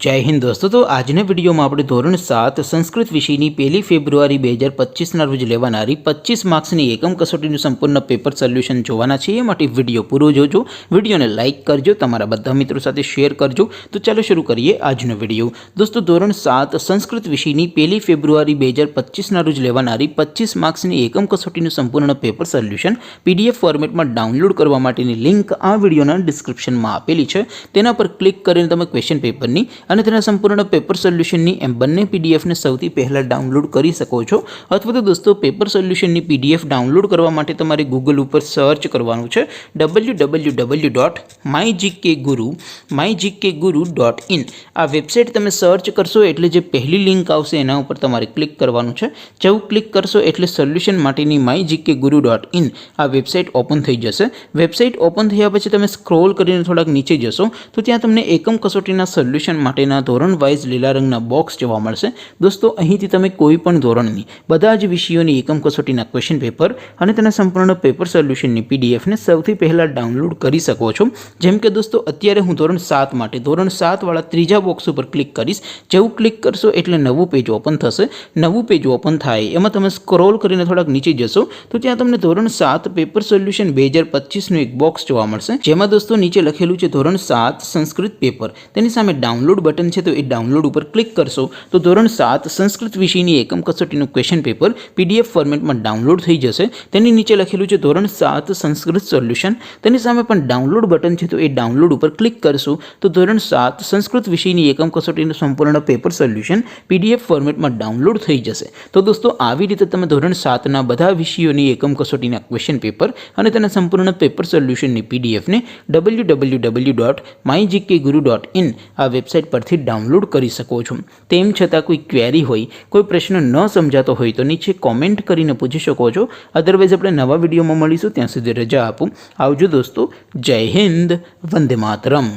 जय हिंद दोस्तों। तो આજના વિડીયોમાં આપણે ધોરણ 7 સંસ્કૃત વિષયની 1 ફેબ્રુઆરી 2025ના રોજ લેવાનારી 25 માર્ક્સની એકમ કસોટીનું સંપૂર્ણ પેપર સોલ્યુશન જોવાના છે। એ માટે વિડીયો પૂરો જોજો, વિડીયોને લાઇક કરજો, તમારા બધા મિત્રો સાથે શેર કરજો। તો ચાલો શરૂ કરીએ આજનો વિડીયો। દોસ્તો ધોરણ 7 સંસ્કૃત વિષયની 1 ફેબ્રુઆરી 2025ના રોજ લેવાનારી 25 માર્ક્સની એકમ કસોટીનું સંપૂર્ણ પેપર સોલ્યુશન પીડીએફ ફોર્મેટમાં ડાઉનલોડ કરવા માટેની લિંક આ વિડીયોના ડિસ્ક્રિપ્શનમાં આપેલી છે। તેના પર ક્લિક કરીને તમે ક્વેશ્ચન પેપરની અને તેના સંપૂર્ણ પેપર સોલ્યુશનની એમ બંને પીડીએફને સૌથી પહેલાં ડાઉનલોડ કરી શકો છો। અથવા તો દોસ્તો પેપર સોલ્યુશનની પીડીએફ ડાઉનલોડ કરવા માટે તમારે ગૂગલ ઉપર સર્ચ કરવાનું છે www.mygkguru.in। આ વેબસાઇટ તમે સર્ચ કરશો એટલે જે પહેલી લિંક આવશે એના ઉપર તમારે ક્લિક કરવાનું છે। જેવું ક્લિક કરશો એટલે સોલ્યુશન માટેની mygkguru.in આ વેબસાઇટ ઓપન થઈ જશે। વેબસાઇટ ઓપન થયા પછી તમે સ્ક્રોલ કરીને થોડાક નીચે જશો તો ત્યાં તમને એકમ કસોટીના સોલ્યુશન માટેના ધોરણ વાઇઝ લીલા રંગના બોક્સ જોવા મળશે। દોસ્તો અહીંથી તમે કોઈ પણ ધોરણની બધા જ વિષયોની એકમ કસોટીના ક્વેશ્ચન પેપર અને તેના સંપૂર્ણ પેપર સોલ્યુશનની પીડીએફને સૌથી પહેલાં ડાઉનલોડ કરી શકો છો। જેમ કે દોસ્તો અત્યારે હું ધોરણ 7 માટે ધોરણ 7 વાળા ત્રીજા બોક્સ ઉપર ક્લિક કરીશ। જેવું ક્લિક કરશો એટલે નવું પેજ ઓપન થશે। નવું પેજ ઓપન થાય એમાં તમે સ્ક્રોલ કરીને થોડાક નીચે જશો તો ત્યાં તમને ધોરણ 7 પેપર સોલ્યુશન 2025નું એક બોક્સ જોવા મળશે। જેમાં દોસ્તો નીચે લખેલું છે ધોરણ 7 સંસ્કૃત પેપર, તેની સામે ડાઉનલોડ બટન છે તો એ ડાઉનલોડ ઉપર ક્લિક કરશો તો ધોરણ 7 સંસ્કૃત વિષયની એકમ કસોટીનું ક્વેશ્ચન પેપર પીડીએફ ફોર્મેટમાં ડાઉનલોડ થઈ જશે। તેની નીચે લખેલું છે ધોરણ 7 સંસ્કૃત સોલ્યુશન, તેની સામે પણ ડાઉનલોડ બટન છે તો એ ડાઉનલોડ ઉપર ક્લિક કરશો તો ધોરણ 7 સંસ્કૃત વિષયની એકમ કસોટીનું સંપૂર્ણ પેપર સોલ્યુશન પીડીએફ ફોર્મેટમાં ડાઉનલોડ થઈ જશે। તો દોસ્તો આવી રીતે તમે ધોરણ 7ના બધા વિષયોની એકમ કસોટીના ક્વેશ્ચન પેપર અને તેના સંપૂર્ણ પેપર સોલ્યુશનની પીડીએફને www.mygkguru.in આ વેબસાઇટ પરથી ડાઉનલોડ કરી શકો છો। તેમ છતાં કોઈ ક્વેરી હોય, કોઈ પ્રશ્ન ન સમજાતો હોય તો નીચે કોમેન્ટ કરીને પૂછી શકો છો। અદરવાઇઝ આપણે નવા વિડીયોમાં મળીશું, ત્યાં સુધી રજા આપો। આવજો દોસ્તો, જય હિન્દ, વંદે માતરમ।